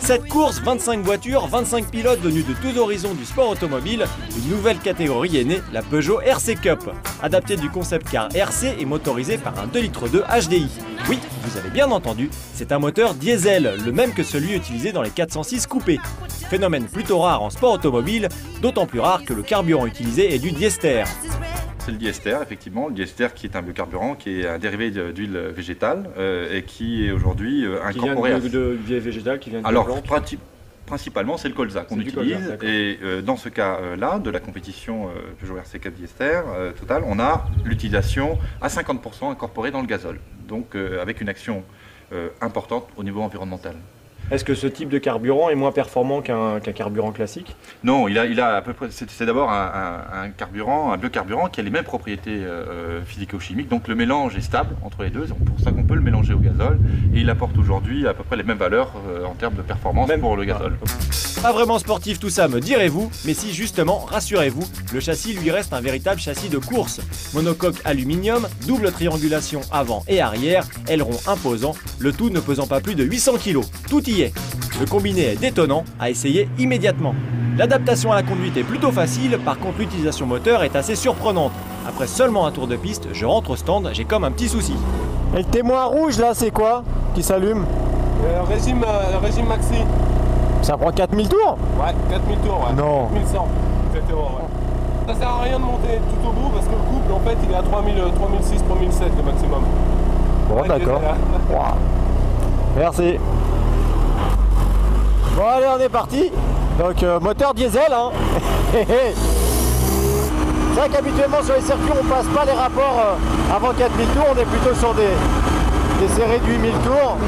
7 courses, 25 voitures, 25 pilotes venus de tous horizons du sport automobile, une nouvelle catégorie est née, la Peugeot RC Cup. Adaptée du concept car RC et motorisée par un 2,2 litres HDI. Oui, vous avez bien entendu, c'est un moteur diesel, le même que celui utilisé dans les 406 coupés. Phénomène plutôt rare en sport automobile, d'autant plus rare que le carburant utilisé est du diester. C'est le diester, effectivement. Le diester qui est un biocarburant, qui est un dérivé d'huile végétale et qui est aujourd'hui incorporé. Qui vient de vieille végétale, qui vient de Alors, principalement, c'est le colza qu'on utilise. Colza, et dans ce cas-là, de la compétition Peugeot RC Cup Diester Total, on a l'utilisation à 50% incorporée dans le gazole. Donc, avec une action importante au niveau environnemental. Est-ce que ce type de carburant est moins performant qu'un carburant classique? Non, il a à peu près. C'est d'abord un carburant, un biocarburant qui a les mêmes propriétés physico-chimiques. Donc le mélange est stable entre les deux. C'est pour ça qu'on peut le mélanger au gazole. Et il apporte aujourd'hui à peu près les mêmes valeurs en termes de performance pour le gazole. Pas vraiment sportif tout ça, me direz-vous, mais si justement, rassurez-vous, le châssis lui reste un véritable châssis de course. Monocoque aluminium, double triangulation avant et arrière, aileron imposant, le tout ne pesant pas plus de 800 kg. Tout y est. Le combiné est détonnant, à essayer immédiatement. L'adaptation à la conduite est plutôt facile, par contre l'utilisation moteur est assez surprenante. Après seulement un tour de piste, je rentre au stand, j'ai comme un petit souci. Et le témoin rouge là, c'est quoi qui s'allume? Régime maxi. Ça prend 4000 tours? Ouais, 4000 tours, ouais. Non. 4100, exactement, ouais. Ça sert à rien de monter tout au bout parce que le couple, en fait, il est à 3006, 3007 le maximum. Bon, ouais, d'accord. Wow. Merci. Bon, allez, on est parti. Donc, moteur diesel, hein. C'est vrai qu'habituellement, sur les circuits, on passe pas les rapports avant 4000 tours. On est plutôt sur des séries de 8000 tours.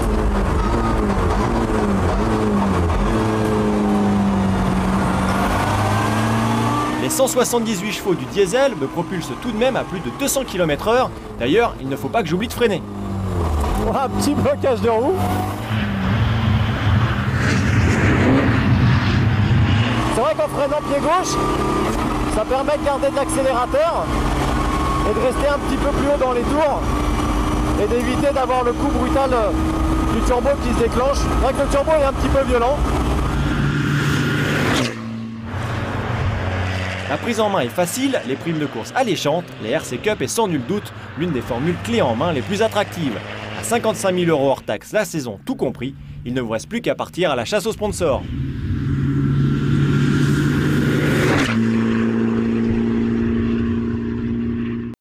Les 178 chevaux du diesel me propulsent tout de même à plus de 200 km/h. D'ailleurs, il ne faut pas que j'oublie de freiner. Oh, un petit blocage de roue. C'est vrai qu'en freinant pied gauche, ça permet de garder de l'accélérateur et de rester un petit peu plus haut dans les tours et d'éviter d'avoir le coup brutal du turbo qui se déclenche. C'est vrai que le turbo est un petit peu violent. La prise en main est facile, les primes de course alléchantes, les RC Cup est sans nul doute l'une des formules clés en main les plus attractives. À 55 000 € hors taxe la saison tout compris, il ne vous reste plus qu'à partir à la chasse aux sponsors.